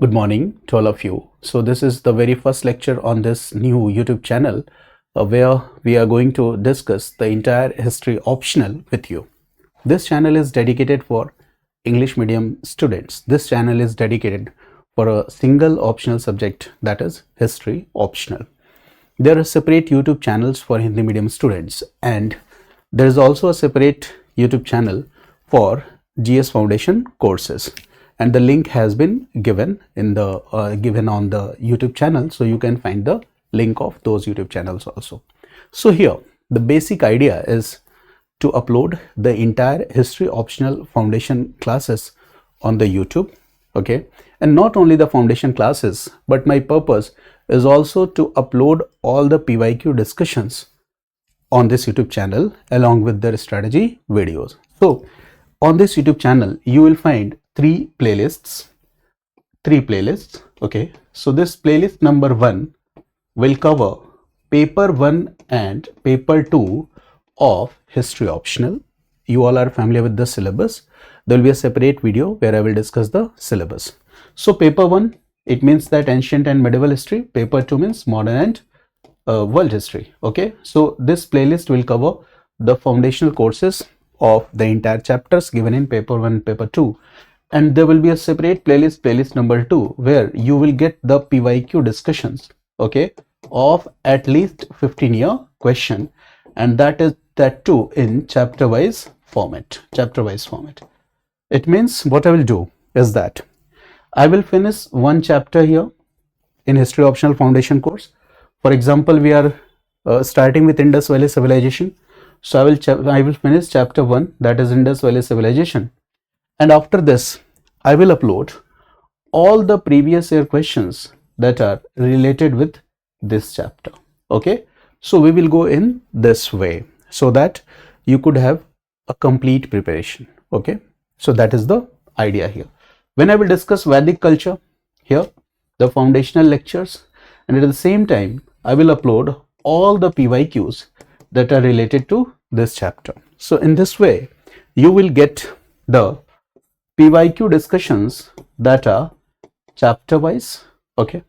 Good morning to all of you. So this is the very first lecture on this new YouTube channel where we are going to discuss the entire history optional with you. This channel is dedicated for English medium students. This channel is dedicated for a single optional subject, that is history optional. There are separate YouTube channels for Hindi medium students, and there is also a separate YouTube channel for GS Foundation courses, and the link has been given in the given on the YouTube channel, so you can find the link of those YouTube channels also. So here the basic idea is to upload the entire history optional foundation classes on the YouTube, okay, and not only the foundation classes, but my purpose is also to upload all the PYQ discussions on this YouTube channel along with their strategy videos. So on this YouTube channel you will find three playlists, okay. So this playlist number 1 will cover paper 1 and paper 2 of history optional. You all are familiar with the syllabus. There will be a separate video where I will discuss the syllabus. So paper 1, it means that ancient and medieval history. Paper 2 means modern and world history, okay. So this playlist will cover the foundational courses of the entire chapters given in paper 1 and paper 2, and there will be a separate playlist number 2 where you will get the PYQ discussions, okay, of at least 15-year question, and that too in chapter wise format. It means what I will do is that I will finish one chapter here in history optional foundation course. For example, we are starting with Indus Valley Civilization. So I will finish chapter 1, that is Indus Valley Civilization, and after this I will upload all the previous year questions that are related with this chapter, okay. So we will go in this way so that you could have a complete preparation, okay. So that is the idea here. When I will discuss Vedic culture here, the foundational lectures, and at the same time I will upload all the PYQs that are related to this chapter. So in this way you will get the PYQ discussions that are chapter wise, okay.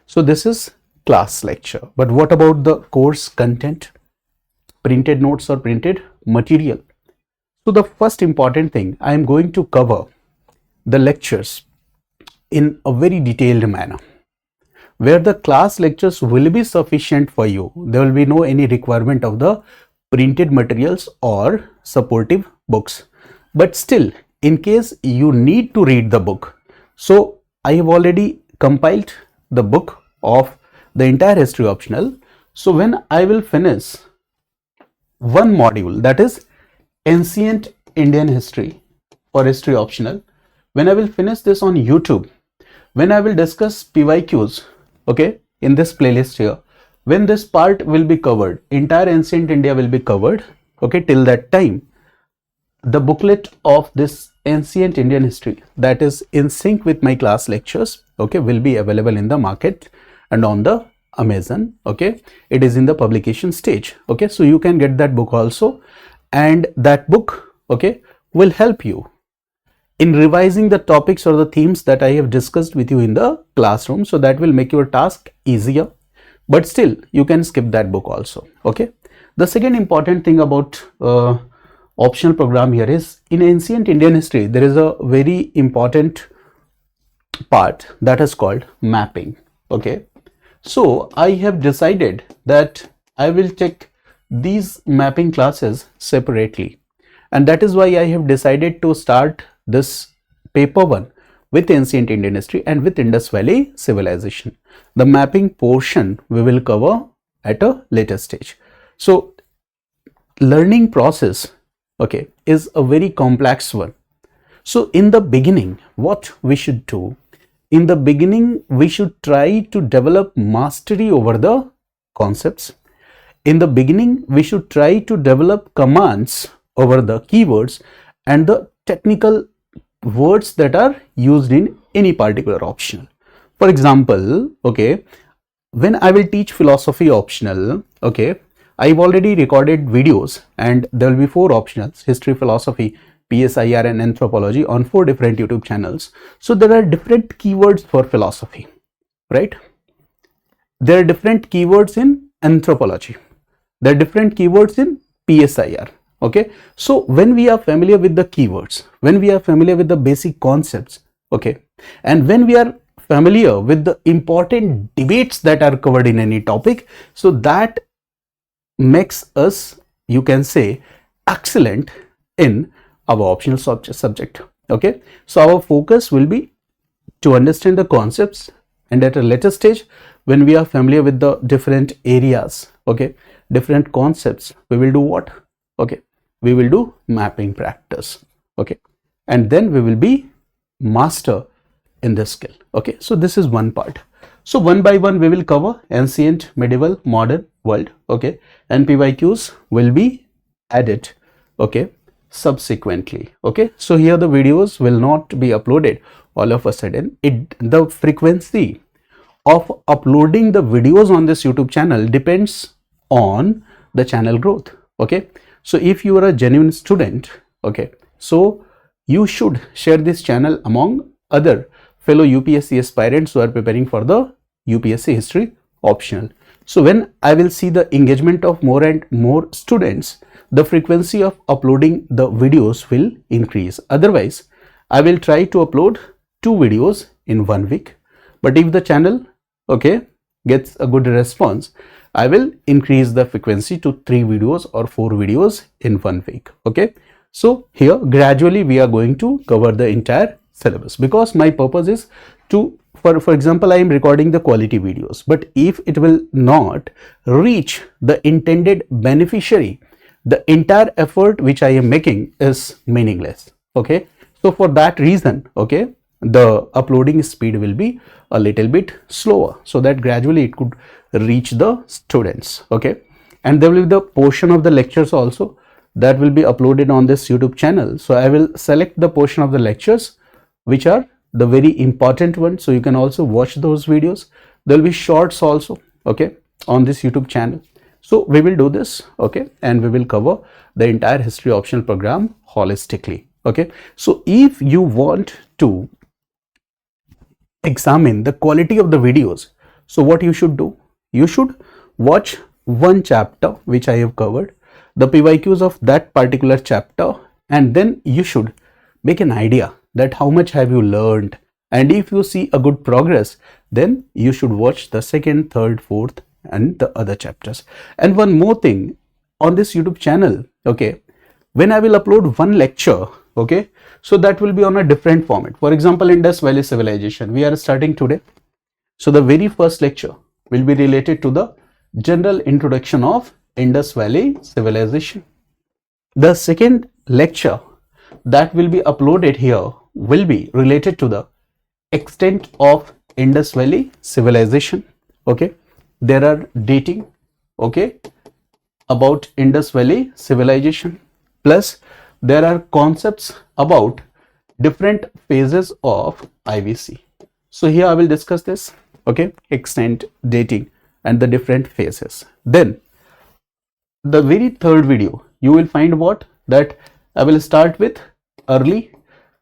So this is class lecture, but what about the course content, printed notes or printed material? So the first important thing, I am going to cover the lectures in a very detailed manner, where the class lectures will be sufficient for you. There will be no any requirement of the printed materials or supportive books, but still in case you need to read the book, so I have already compiled the book of the entire history optional. So when I will finish one module, that is ancient Indian history for history optional, when I will finish this on YouTube, when I will discuss PYQs, okay, in this playlist here, when this part will be covered, entire ancient India will be covered, okay, till that time the booklet of this ancient Indian history that is in sync with my class lectures, okay, will be available in the market and on the Amazon, okay. It is in the publication stage, okay. So you can get that book also, and that book, okay, will help you in revising the topics or the themes that I have discussed with you in the classroom. So that will make your task easier, but still you can skip that book also, okay. The second important thing about optional program here is, in ancient Indian history there is a very important part that is called mapping, okay. So I have decided that I will take these mapping classes separately, and that is why I have decided to start this paper 1 with ancient Indian history and with Indus Valley Civilization. The mapping portion we will cover at a later stage. So learning process, okay, is a very complex one. So in the beginning, what we should do, in the beginning we should try to develop mastery over the concepts. In the beginning we should try to develop commands over the keywords and the technical words that are used in any particular optional. For example, okay, when I will teach philosophy optional, okay, I've already recorded videos and there will be 4 optionals: history, philosophy, PSIR and anthropology on 4 different YouTube channels. So there are different keywords for philosophy, right? There are different keywords in anthropology. There are different keywords in PSIR. Okay, so when we are familiar with the keywords, when we are familiar with the basic concepts, okay, and when we are familiar with the important debates that are covered in any topic, so that makes us, you can say, excellent in our optional subject. Okay, so our focus will be to understand the concepts, and at a later stage, when we are familiar with the different areas, okay, different concepts, we will do what? Okay, we will do mapping practice. Okay, and then we will be master in this skill. Okay, so this is one part. So one by one we will cover ancient, medieval, modern world. Okay, and PYQs will be added, okay, subsequently. Okay, so here the videos will not be uploaded all of a sudden. The frequency of uploading the videos on this YouTube channel depends on the channel growth. Okay, so if you are a genuine student, okay, so you should share this channel among other fellow UPSC aspirants who are preparing for the UPSC History Optional. So when I will see the engagement of more and more students, the frequency of uploading the videos will increase. Otherwise, I will try to upload 2 videos in 1 week. But if the channel, okay, gets a good response, I will increase the frequency to 3 videos or 4 videos in 1 week. Okay, so here gradually we are going to cover the entire syllabus, because my purpose is to, for example, I am recording the quality videos, but if it will not reach the intended beneficiary, the entire effort which I am making is meaningless. Okay, so for that reason, okay, the uploading speed will be a little bit slower, so that gradually it could reach the students. Okay, and there will be the portion of the lectures also that will be uploaded on this YouTube channel. So I will select the portion of the lectures which are the very important ones, so you can also watch those videos. There will be shorts also, okay, on this YouTube channel. So we will do this, okay, and we will cover the entire history optional program holistically. Okay, so if you want to examine the quality of the videos, so what you should do, you should watch one chapter which I have covered, the PYQs of that particular chapter, and then you should make an idea that how much have you learned, and if you see a good progress, then you should watch the second, third, fourth and the other chapters. And one more thing, on this YouTube channel, okay, when I will upload one lecture, okay, so that will be on a different format. For example, Indus Valley Civilization, we are starting today. So the very first lecture will be related to the general introduction of Indus Valley Civilization. The second lecture that will be uploaded here will be related to the extent of Indus Valley Civilization. Okay, there are dating, okay, about Indus Valley Civilization, plus there are concepts about different phases of IVC. So here I will discuss this, okay, extent, dating and the different phases. Then the very third video you will find what, that I will start with early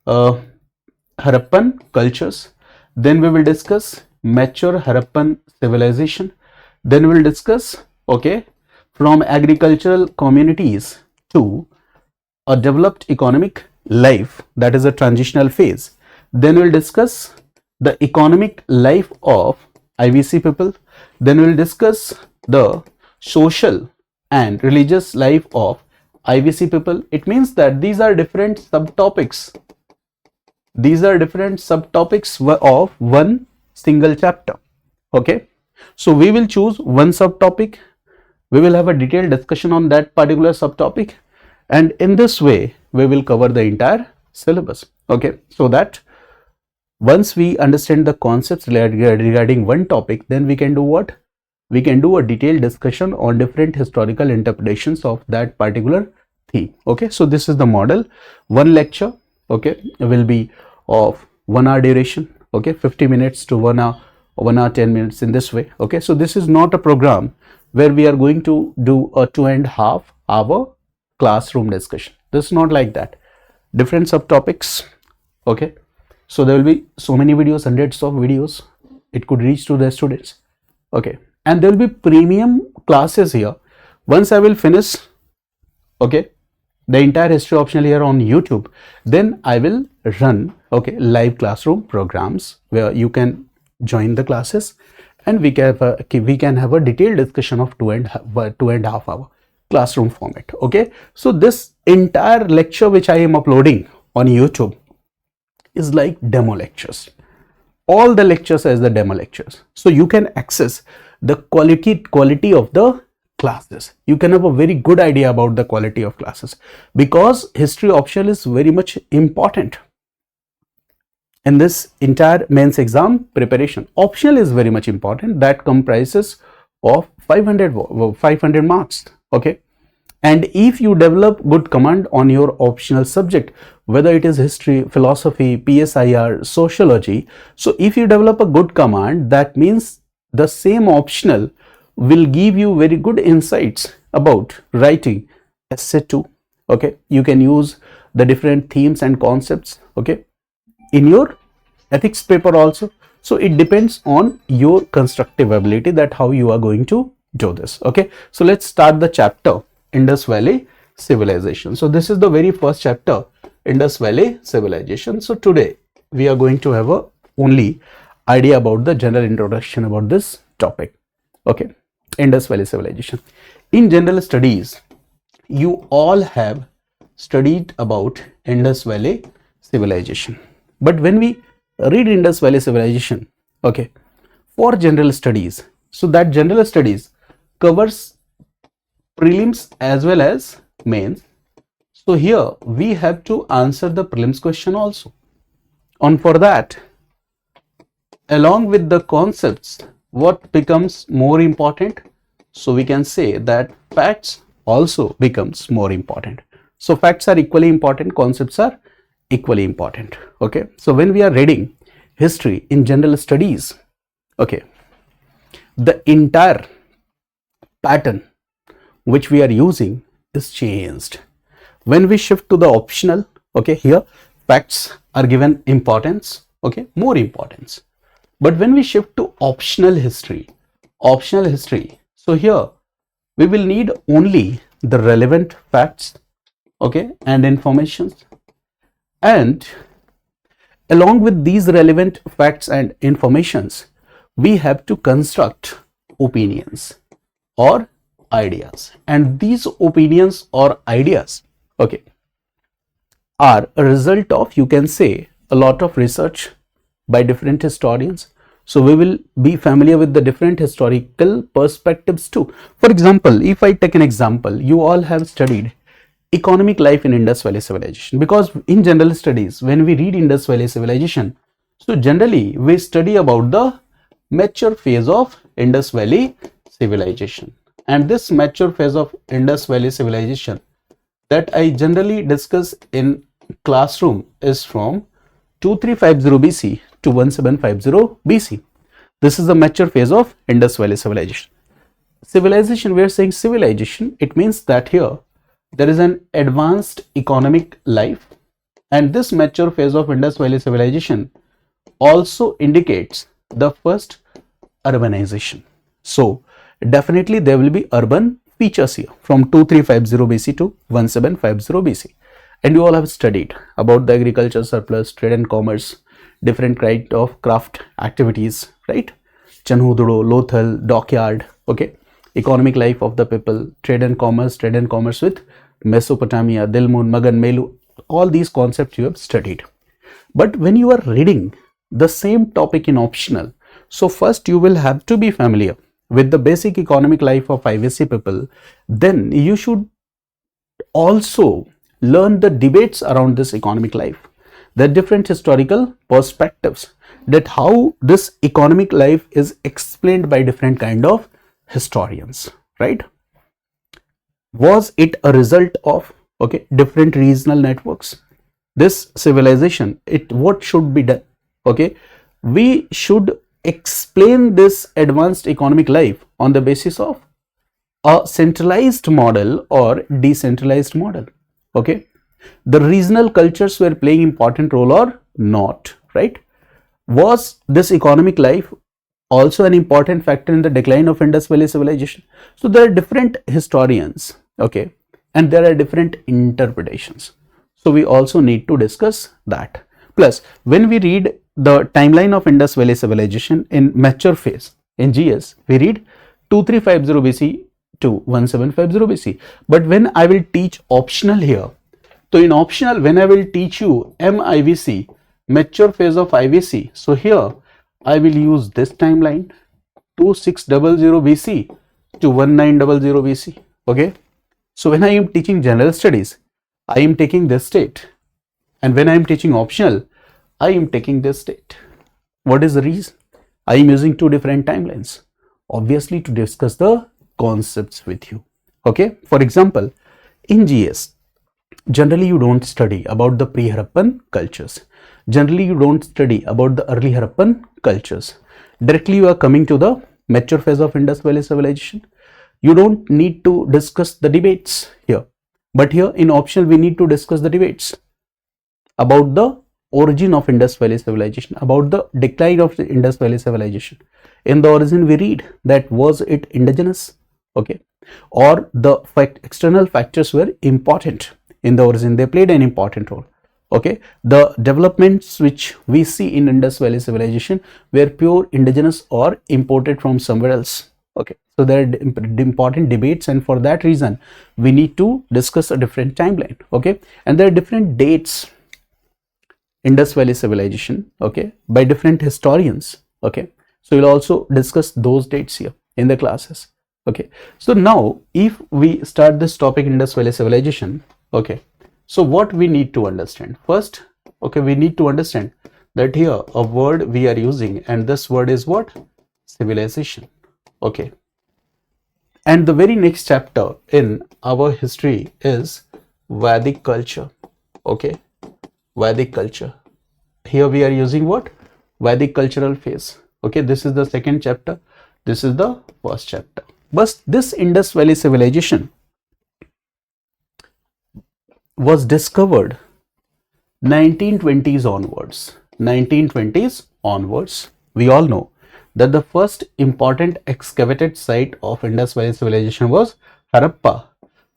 Harappan cultures, then we will discuss mature Harappan civilization, then we will discuss, okay, from agricultural communities to a developed economic life, that is a transitional phase. Then we will discuss the economic life of IVC people, then we will discuss the social and religious life of IVC people. It means that these are different subtopics. These are different subtopics of one single chapter. Okay, so we will choose one subtopic, we will have a detailed discussion on that particular subtopic, and in this way we will cover the entire syllabus. Okay, so that once we understand the concepts regarding one topic, then we can do what? We can do a detailed discussion on different historical interpretations of that particular theme. Okay, so this is the model. One lecture, okay, will be of 1 hour duration, okay, 50 minutes to 1 hour, 1 hour 10 minutes, in this way. Okay, so this is not a program where we are going to do a 2.5 hour classroom discussion. This is not like that. different subtopics. Okay, so there will be so many videos, hundreds of videos. It could reach to the students. Okay, and there will be premium classes here. Once I will finish, okay, the entire history optional year on YouTube, then I will run, okay, live classroom programs where you can join the classes, and we can have a detailed discussion of 2.5 hour classroom format. Okay, so this entire lecture which I am uploading on YouTube is like demo lectures. All the lectures as the demo lectures, so you can access the quality of the classes. You can have a very good idea about the quality of classes, because history optional is very much important in this entire mains exam preparation. Optional is very much important. That comprises of 500 marks. Okay, and if you develop good command on your optional subject, whether it is history, philosophy, PSIR, sociology, so if you develop a good command, that means the same optional will give you very good insights about writing essay 2. Okay, you can use the different themes and concepts, okay, in your ethics paper also. So it depends on your constructive ability, that how you are going to do this. Okay, so let's start the chapter Indus Valley Civilization. So this is the very first chapter, Indus Valley Civilization. So today we are going to have a only idea about the general introduction about this topic. Okay, Indus Valley Civilization. In general studies, you all have studied about Indus Valley Civilization, but when we read Indus Valley Civilization, okay, for general studies, so that general studies covers prelims as well as mains. So here we have to answer the prelims question also, and for that, along with the concepts, what becomes more important? So we can say that facts also becomes more important. So facts are equally important, concepts are equally important. Okay, so when we are reading history in general studies, okay, the entire pattern which we are using is changed. When we shift to the optional, okay, here facts are given importance, okay, more importance. But when we shift to optional history, so here we will need only the relevant facts, okay, and informations, and along with these relevant facts and informations, we have to construct opinions or ideas, and these opinions or ideas, okay, are a result of, you can say, a lot of research by different historians. So we will be familiar with the different historical perspectives too. For example, if I take an example, you all have studied economic life in Indus Valley Civilization, because in general studies, when we read Indus Valley Civilization, so generally we study about the mature phase of Indus Valley Civilization, and this mature phase of Indus Valley Civilization that I generally discuss in classroom is from 2350 BC to 1750 BC. This is the mature phase of Indus Valley Civilization. Civilization, we are saying civilization, it means that here there is an advanced economic life, and this mature phase of Indus Valley Civilization also indicates the first urbanization. So definitely there will be urban features here from 2350 BC to 1750 BC. And you all have studied about the agriculture surplus, trade and commerce, different kind of craft activities, right? Chanhududo, Lothal, dockyard, okay, economic life of the people, trade and commerce with Mesopotamia, Dilmun, Magan, Melu, all these concepts you have studied. But when you are reading the same topic in optional, so first you will have to be familiar with the basic economic life of IVC people, then you should also learn the debates around this economic life, the different historical perspectives, that how this economic life is explained by different kind of historians, right? Was it a result of, okay, different regional networks? This civilization, what should be done? Okay, we should explain this advanced economic life on the basis of a centralized model or decentralized model. Okay, The regional cultures were playing important role or not, right? Was this economic life also an important factor in the decline of Indus Valley Civilization? So there are different historians, okay, and there are different interpretations. So we also need to discuss that. Plus, when we read the timeline of Indus Valley Civilization in mature phase in GS, we read 2350 BC to 1750 BC. But when I will teach optional here, so in optional, when I will teach you MIVC, mature phase of IVC, so here I will use this timeline 2600 BC to 1900 BC. Okay. So when I am teaching general studies, I am taking this date, and when I am teaching optional, I am taking this date. What is the reason? I am using two different timelines, obviously to discuss the concepts with you. Okay. For example, in GS, generally you don't study about the pre-Harappan cultures. Generally you don't study about the early Harappan cultures. Directly you are coming to the mature phase of Indus Valley Civilization. You don't need to discuss the debates here. But here in optional we need to discuss the debates about the origin of Indus Valley Civilization, about the decline of the Indus Valley Civilization. In the origin we read that was it indigenous, okay, or the external factors were important. In the origin they played an important role, okay. The developments which we see in Indus Valley Civilization were pure indigenous or imported from somewhere else, okay. So there are important debates, and for that reason we need to discuss a different timeline, okay. And there are different dates Indus Valley Civilization, okay, by different historians, okay. So we'll also discuss those dates here in the classes, okay. So now if we start this topic Indus Valley Civilization, okay, so what we need to understand first, okay, we need to understand that here a word we are using, and this word is what? Civilization, okay. And the very next chapter in our history is Vedic culture, okay, Vedic culture. Here we are using what? Vedic cultural phase, okay. This is the second chapter, this is the first chapter. But this Indus Valley Civilization was discovered 1920s onwards. 1920s onwards, we all know that the first important excavated site of Indus Valley Civilization was Harappa,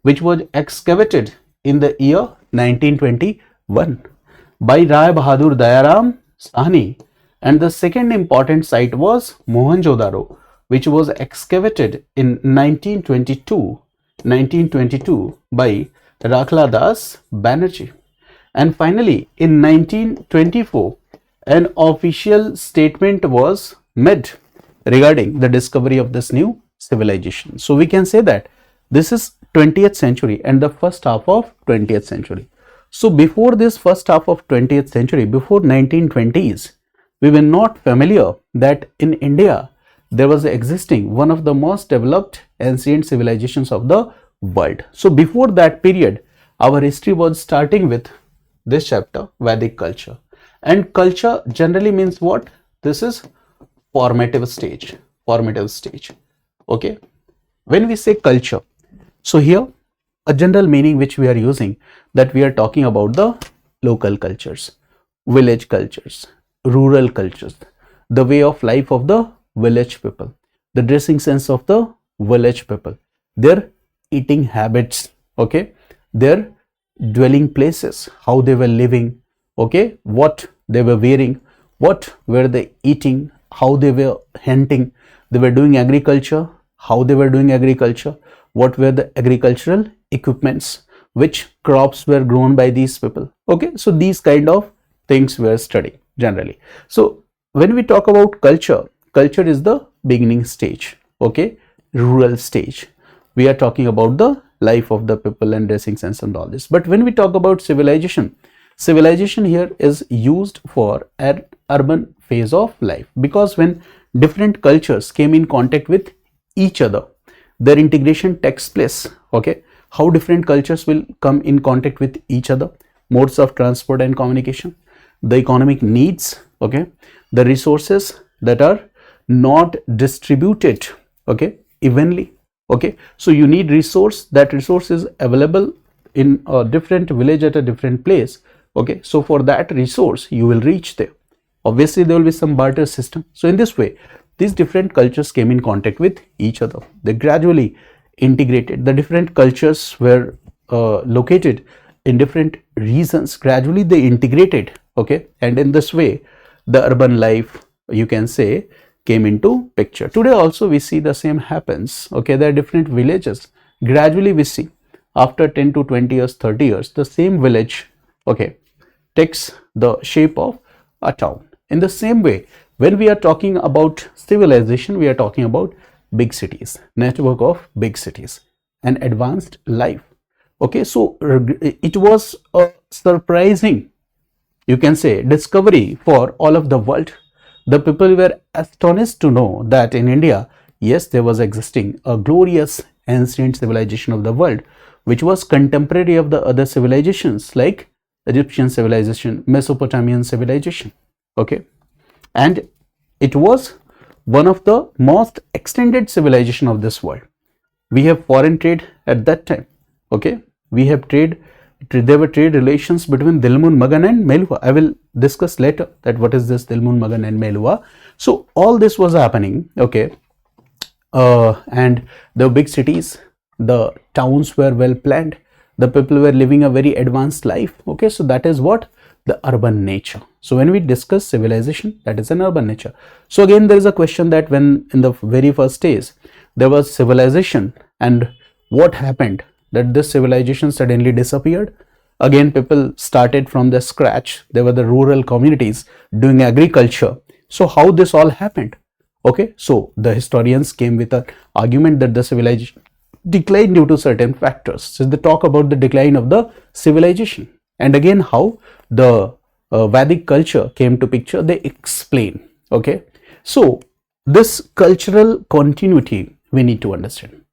which was excavated in the year 1921 by Rai Bahadur Dayaram Sahni, and the second important site was Mohenjo-daro, which was excavated in 1922 by Rakhla Das Banerjee. And finally in 1924 an official statement was made regarding the discovery of this new civilization. So we can say that this is 20th century and the first half of 20th century. So before this first half of 20th century, before 1920s, we were not familiar that in India there was existing one of the most developed ancient civilizations of the world. So before that period, our history was starting with this chapter, Vedic culture. And culture generally means what? This is formative stage, okay. When we say culture, so here a general meaning which we are using, that we are talking about the local cultures, village cultures, rural cultures, the way of life of the village people, the dressing sense of the village people, their eating habits, okay, their dwelling places, how they were living, okay, what they were wearing, what were they eating, how they were hunting, they were doing agriculture, how they were doing agriculture, what were the agricultural equipments, which crops were grown by these people, okay. So these kind of things we are studying generally. So when we talk about culture, culture is the beginning stage, okay, rural stage. We are talking about the life of the people and dressing sense and all this. But when we talk about civilization, civilization here is used for an urban phase of life, because when different cultures came in contact with each other, their integration takes place, okay. How different cultures will come in contact with each other, modes of transport and communication, the economic needs, okay, the resources that are not distributed, okay, evenly, okay. So you need resource, that resource is available in a different village at a different place, okay, so for that resource you will reach there. Obviously there will be some barter system. So in this way these different cultures came in contact with each other. They gradually integrated. The different cultures were located in different regions. Gradually they integrated, okay, and in this way the urban life, you can say, came into picture. Today also we see the same happens, okay. There are different villages. Gradually we see after 10 to 20 years, 30 years, the same village, okay, takes the shape of a town. In the same way, when we are talking about civilization, we are talking about big cities, network of big cities, and advanced life, okay. So it was a surprising, you can say, discovery for all of the world. The people were astonished to know that in India, yes, there was existing a glorious ancient civilization of the world, which was contemporary of the other civilizations like Egyptian civilization, Mesopotamian civilization, okay. And it was one of the most extended civilization of this world. We have foreign trade at that time, okay. We have trade. There were trade relations between Dilmun, Magan and Melua. I will discuss later that what is this Dilmun, Magan and Melua. So all this was happening, okay, and the big cities, the towns were well planned. The people were living a very advanced life, okay. So that is what the urban nature. So when we discuss civilization, that is an urban nature. So again there is a question that when in the very first days there was civilization, and what happened that this civilization suddenly disappeared. Again people started from the scratch. There were the rural communities doing agriculture. So how this all happened, okay. So the historians came with an argument that the civilization declined due to certain factors. So they talk about the decline of the civilization, and again how the Vedic culture came to picture, they explain, okay. So this cultural continuity we need to understand.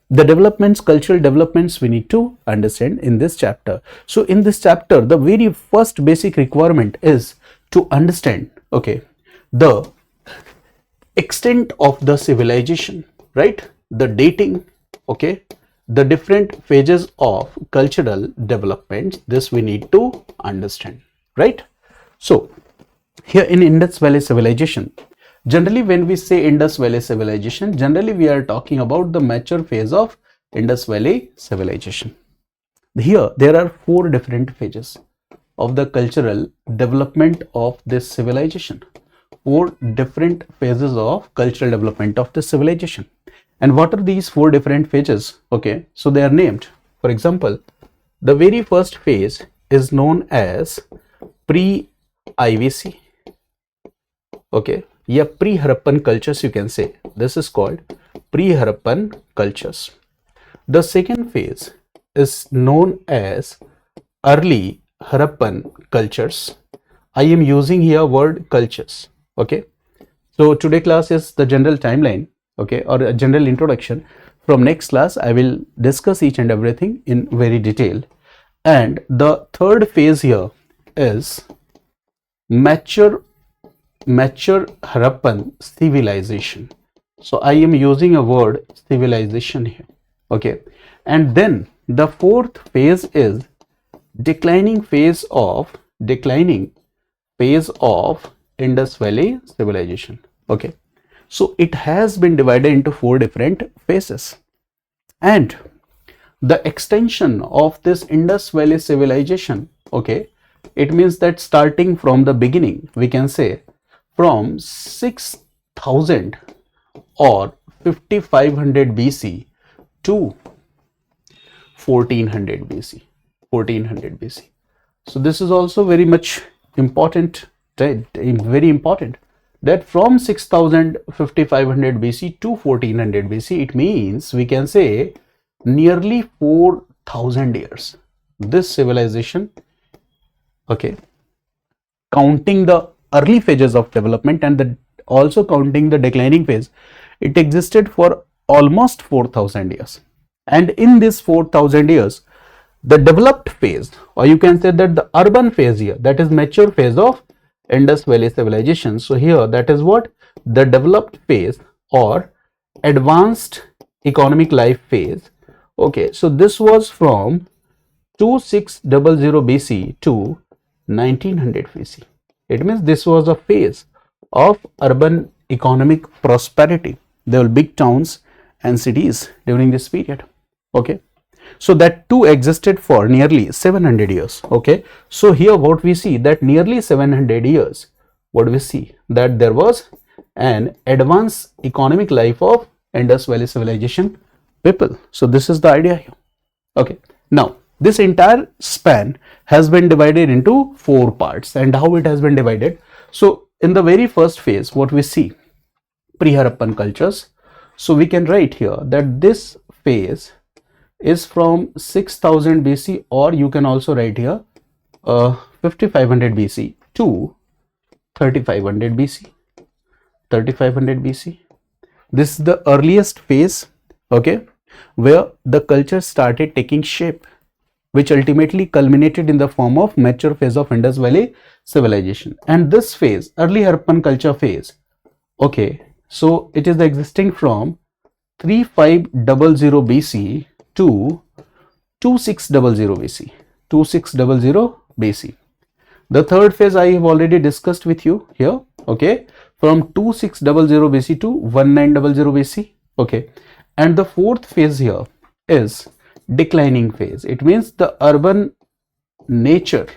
The developments, cultural developments, we need to understand in this chapter. So in this chapter, the very first basic requirement is to understand, okay, the extent of the civilization, right, the dating, okay, the different phases of cultural development. This we need to understand, right. So here in Indus Valley Civilization, generally when we say Indus Valley Civilization, generally we are talking about the mature phase of Indus Valley Civilization. Here there are 4 different phases of the cultural development of this civilization. 4 different phases of cultural development of the civilization. And what are these 4 different phases, okay. So they are named. For example, the very first phase is known as pre-IVC, okay. Yeah, pre-Harappan cultures, you can say. This is called pre-Harappan cultures. The second phase is known as early Harappan cultures. I am using here word cultures, okay. So today class is the general timeline, okay, or a general introduction. From next class I will discuss each and everything in very detail. And the third phase here is mature Harappan civilization. So I am using a word civilization here, okay. And then the fourth phase is declining phase of Indus Valley Civilization, okay. So it has been divided into 4 different phases, and the extension of this Indus Valley Civilization, okay, it means that starting from the beginning, we can say from 6000 or 5500 BC to 1400 BC. So this is also very much important, very important, that from 6000 5500 BC to 1400 BC, it means we can say nearly 4000 years this civilization, okay, counting the early phases of development and also counting the declining phase, it existed for almost 4000 years. And in this 4000 years, the developed phase, or you can say that the urban phase here, that is mature phase of Indus Valley Civilization. So here that is what the developed phase or advanced economic life phase, okay. So this was from 2600 BC to 1900 BC. It means this was a phase of urban economic prosperity. There were big towns and cities during this period. Okay. So that too existed for nearly 700 years. Okay. So here what we see, that nearly 700 years, what we see, that there was an advanced economic life of Indus Valley Civilization people. So this is the idea here. Okay. Now this entire span has been divided into 4 parts, and how it has been divided. So in the very first phase, what we see, pre-Harappan cultures. So we can write here that this phase is from 6000 BC, or you can also write here 5500 BC to 3500 BC. 3500 BC. This is the earliest phase, okay, where the culture started taking shape, which ultimately culminated in the form of mature phase of Indus Valley Civilization. And this phase, early Harappan culture phase, okay, so it is existing from 3500 BC to 2600 BC. 2600 BC. The third phase I have already discussed with you here, okay, from 2600 BC to 1900 BC, okay. And the fourth phase here is declining phase. It means the urban nature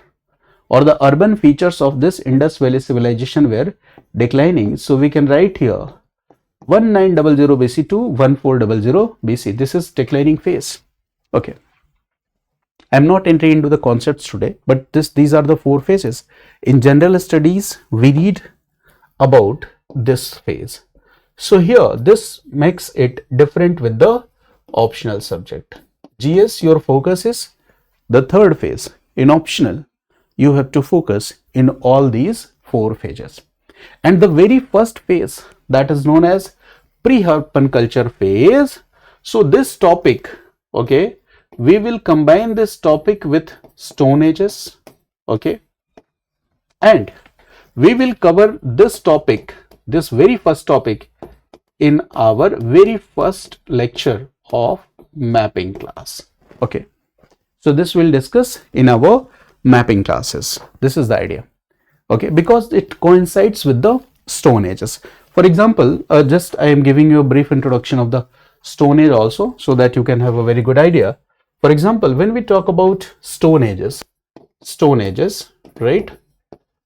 or the urban features of this Indus Valley Civilization were declining. So we can write here 1900 BC to 1400 BC. This is declining phase. Okay. I am not entering into the concepts today, but these are the 4 phases. In general studies, we read about this phase. So here, this makes it different with the optional subject. GS, your focus is the third phase. In optional, you have to focus in all these 4 phases. And the very first phase, that is known as pre-Harappan culture phase. So this topic, okay, we will combine this topic with Stone Ages, okay, and we will cover this topic, this very first topic, in our very first lecture of mapping class. Okay, so this we'll discuss in our mapping classes. This is the idea, okay, because it coincides with the Stone Ages. For example, just I am giving you a brief introduction of the Stone Age also, so that you can have a very good idea. For example, when we talk about Stone Ages, right?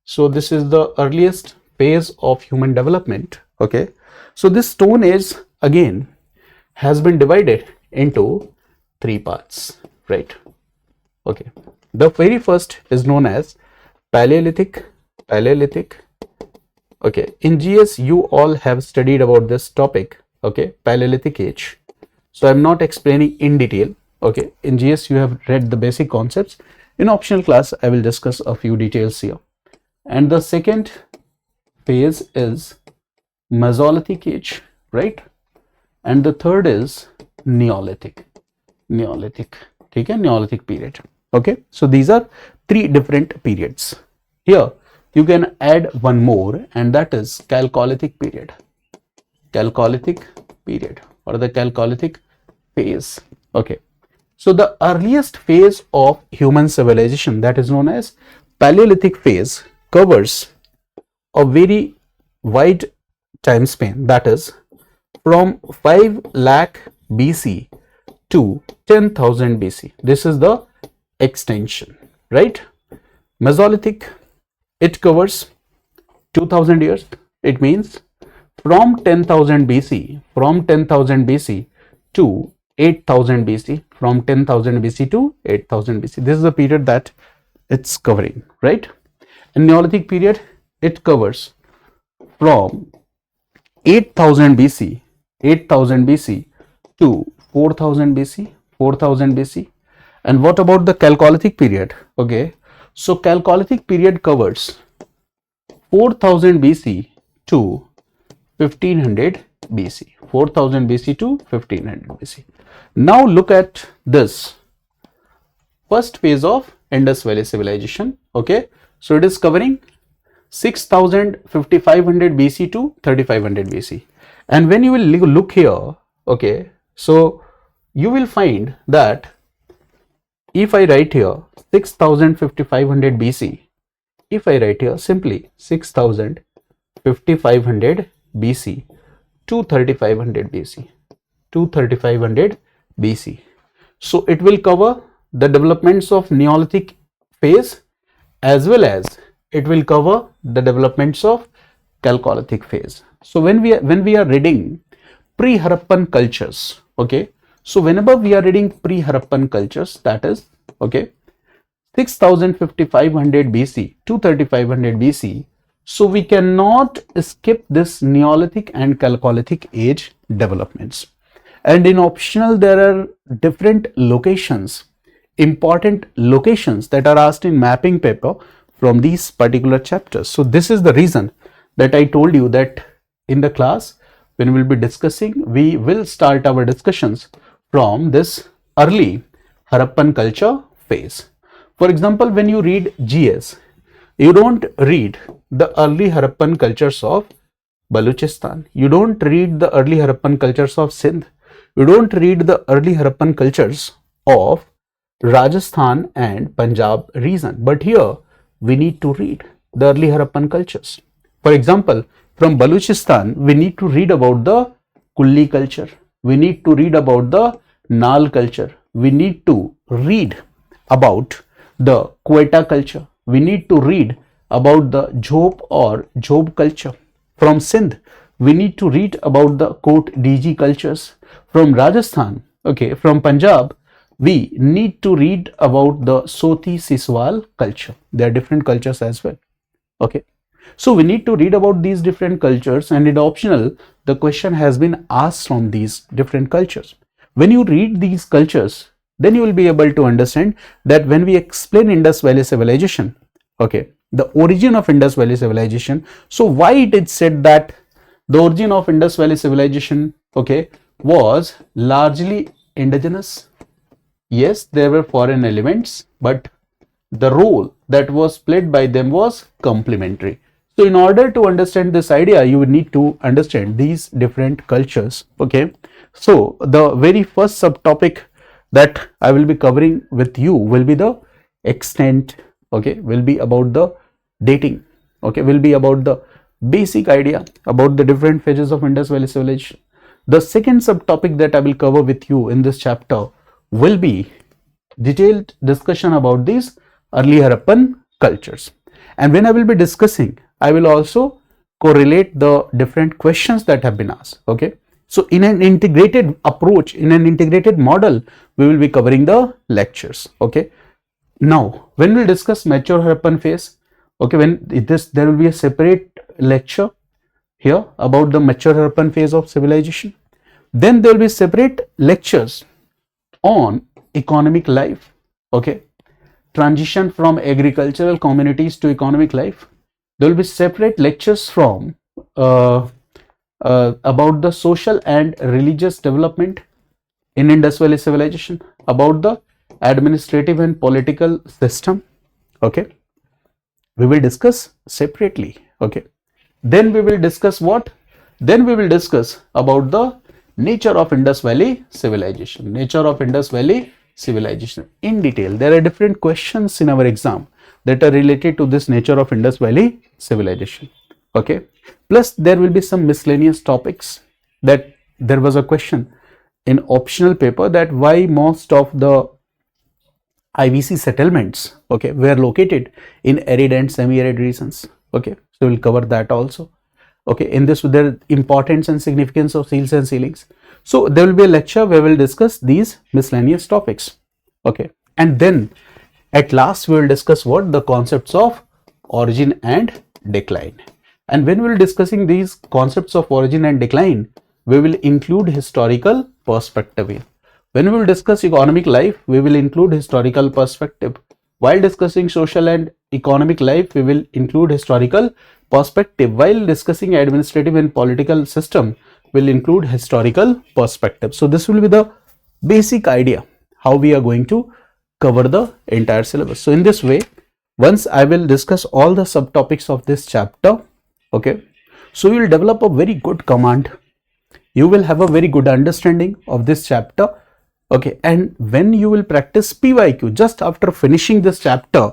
So this is the earliest phase of human development, okay? So this Stone Age again has been divided into 3 parts, right? Okay. The very first is known as Paleolithic. Okay. In GS, you all have studied about this topic, okay? Paleolithic age. So I'm not explaining in detail. Okay, in GS you have read the basic concepts. In optional class, I will discuss a few details here. And the second phase is Mesolithic age, right? And the third is Neolithic. Okay, Neolithic period. Okay, so these are 3 different periods. Here you can add one more, and that is Chalcolithic period. Chalcolithic period or the Chalcolithic phase. Okay. So the earliest phase of human civilization, that is known as Paleolithic phase, covers a very wide time span, that is from 5 lakh BC to 10,000 BC. This is the extension, right? Mesolithic, it covers 2000 years. It means from 10,000 BC to 8000 BC, from 10,000 BC to 8000 BC. This is the period that it's covering, right? And Neolithic period, it covers from 8000 BC to 4000 BC. And what about the Chalcolithic period? Okay, so Chalcolithic period covers 4000 BC to 1500 BC. 4000 BC to 1500 BC. Now look at this first phase of Indus Valley Civilization. Okay, so it is covering 5500 BC to 3500 BC. And when you will look here, okay, so you will find that if I write here 6,500 BC, if I write here simply 6,500 BC to 3,500 BC, to 3,500 BC. So it will cover the developments of Neolithic phase as well as it will cover the developments of Chalcolithic phase. So when we are reading pre-Harappan cultures, okay, so whenever we are reading pre-Harappan cultures, that is, okay, 6,500 BC to 3,500 BC, so we cannot skip this Neolithic and Chalcolithic age developments. And in optional, there are different locations, important locations that are asked in mapping paper from these particular chapters. So this is the reason that I told you that in the class, when we will be discussing, we will start our discussions from this early Harappan culture phase. For example, when you read GS, you don't read the early Harappan cultures of Baluchistan. You don't read the early Harappan cultures of Sindh. You don't read the early Harappan cultures of Rajasthan and Punjab region. But here we need to read the early Harappan cultures. For example, from Baluchistan, we need to read about the Kulli culture. We need to read about the Nal culture. We need to read about the Quetta culture. We need to read about the Jhop or Job culture. From Sindh, we need to read about the Kot Diji cultures. From Rajasthan, okay, from Punjab, we need to read about the Soti Siswal culture. There are different cultures as well, okay. So we need to read about these different cultures, and in optional, the question has been asked from these different cultures. When you read these cultures, then you will be able to understand that when we explain Indus Valley Civilization, okay, the origin of Indus Valley Civilization. So why it is said that the origin of Indus Valley Civilization, okay, was largely indigenous. Yes, there were foreign elements, but the role that was played by them was complementary. So in order to understand this idea, you would need to understand these different cultures, okay. So the very first subtopic that I will be covering with you will be the extent, okay, will be about the dating, okay, will be about the basic idea about the different phases of Indus Valley Civilization. The second subtopic that I will cover with you in this chapter will be detailed discussion about these early Harappan cultures. And when I will be discussing, I will also correlate the different questions that have been asked, okay. So in an integrated approach, in an integrated model, we will be covering the lectures, okay. Now, when we discuss mature Harappan phase, okay, there will be a separate lecture here about the mature Harappan phase of civilization. Then there will be separate lectures on economic life, okay, transition from agricultural communities to economic life. There will be separate lectures from about the social and religious development in Indus Valley Civilization, about the administrative and political system, okay. We will discuss separately, okay. Then we will discuss what? Then we will discuss about the nature of Indus Valley Civilization, nature of Indus Valley Civilization in detail. There are different questions in our exam that are related to this nature of Indus Valley Civilization, okay. Plus there will be some miscellaneous topics. That there was a question in optional paper that why most of the IVC settlements, okay, were located in arid and semi-arid regions, okay. So we'll cover that also, okay. In this, there importance and significance of seals and sealings. So there will be a lecture where we'll discuss these miscellaneous topics, okay. And then at last we will discuss what? The concepts of origin and decline. And when we will discussing these concepts of origin and decline, we will include historical perspective. When we will discuss economic life, we will include historical perspective. While discussing social and economic life, we will include historical perspective. While discussing administrative and political system, we will include historical perspective. So this will be the basic idea how we are going to cover the entire syllabus. So in this way, once I will discuss all the subtopics of this chapter, okay, so you will develop a very good command. You will have a very good understanding of this chapter. Okay, and when you will practice PYQ just after finishing this chapter,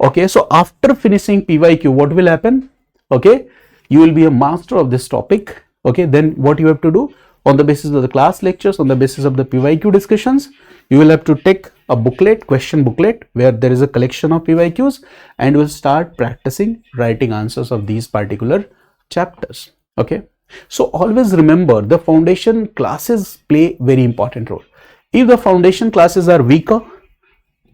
okay, so after finishing PYQ, what will happen? Okay, you will be a master of this topic. Okay, then what you have to do, on the basis of the class lectures, on the basis of the PYQ discussions, you will have to take a booklet, question booklet, where there is a collection of PYQs, and will start practicing writing answers of these particular chapters. Okay, so always remember, the foundation classes play very important role. If the foundation classes are weaker,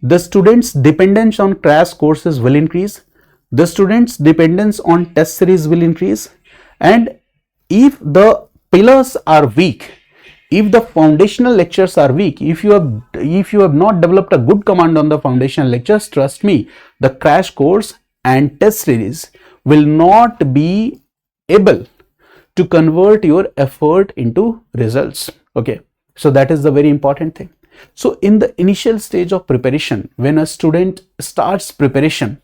the students' dependence on crash courses will increase, the students' dependence on test series will increase, and if the pillars are weak, if the foundational lectures are weak, if you have not developed a good command on the foundational lectures, trust me, the crash course and test series will not be able to convert your effort into results. Okay, so that is the very important thing. So in the initial stage of preparation, when a student starts preparation,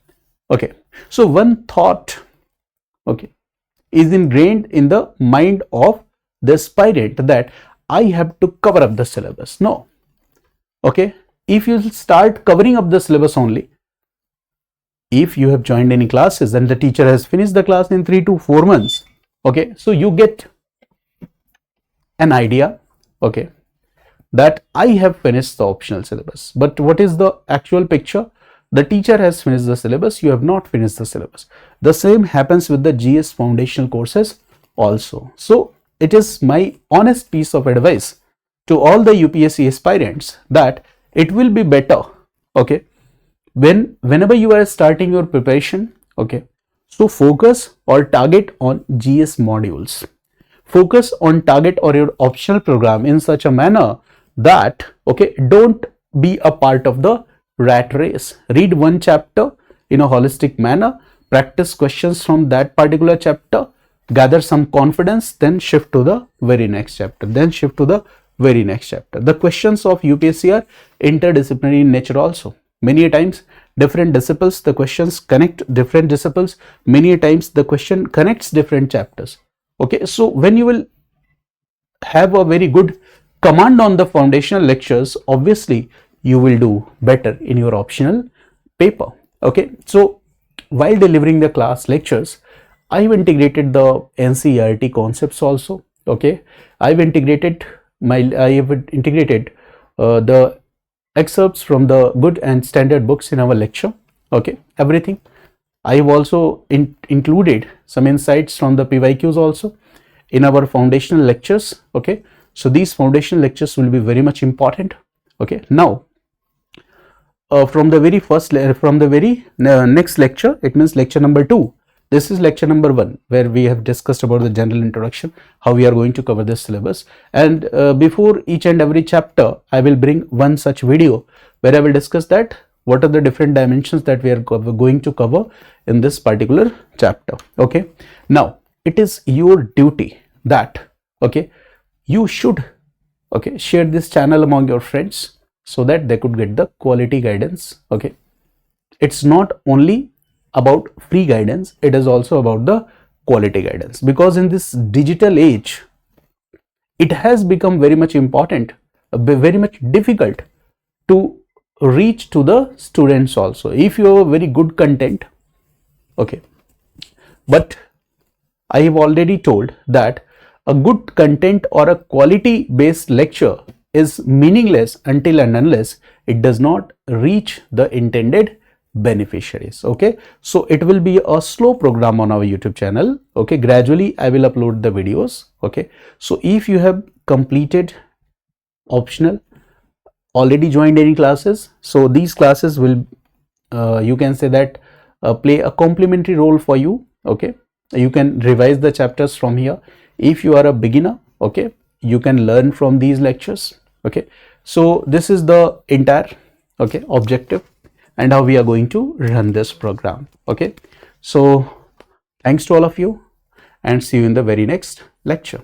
okay, so one thought, okay, is ingrained in the mind of the aspirant that I have to cover up the syllabus. No. Okay, if you start covering up the syllabus only, if you have joined any classes and the teacher has finished the class in 3 to 4 months, okay, so you get an idea, okay, that I have finished the optional syllabus. But what is the actual picture? The teacher has finished the syllabus, you have not finished the syllabus. The same happens with the GS foundational courses also. So it is my honest piece of advice to all the UPSC aspirants that it will be better, okay, whenever you are starting your preparation, okay, so focus or target on GS modules. Focus on target or your optional program in such a manner that, okay, don't be a part of the rat race. Read one chapter in a holistic manner, practice questions from that particular chapter, gather some confidence, then shift to the very next chapter, then shift to the very next chapter. The questions of UPSC are interdisciplinary in nature also. Many times different disciples, the questions connect different disciples. Many times the question connects different chapters. Okay, so when you will have a very good command on the foundational lectures, obviously you will do better in your optional paper. Okay, so while delivering the class lectures, I've integrated the NCERT concepts also. Okay, I've integrated the excerpts from the good and standard books in our lecture. Okay, everything. I have also included some insights from the PYQs also in our foundational lectures. Okay, so these foundational lectures will be very much important. Okay, now from the very next lecture, it means lecture number 2. This is lecture number 1, where we have discussed about the general introduction, how we are going to cover this syllabus. And before each and every chapter, I will bring one such video where I will discuss that what are the different dimensions that we are going to cover in this particular chapter. Okay, now it is your duty that, okay, you should, okay, share this channel among your friends so that they could get the quality guidance. Okay, it's not only about free guidance, it is also about the quality guidance, because in this digital age it has become very much important, very much difficult to reach to the students also. If you have a very good content, okay, but I have already told that a good content or a quality based lecture is meaningless until and unless it does not reach the intended beneficiaries. Okay, so it will be a slow program on our YouTube channel. Okay, gradually I will upload the videos. Okay, so if you have completed optional, already joined any classes, so these classes will you can say that play a complementary role for you. Okay, you can revise the chapters from here. If you are a beginner, okay, you can learn from these lectures. Okay, so this is the entire, okay, objective and how we are going to run this program. Okay, so thanks to all of you and see you in the very next lecture.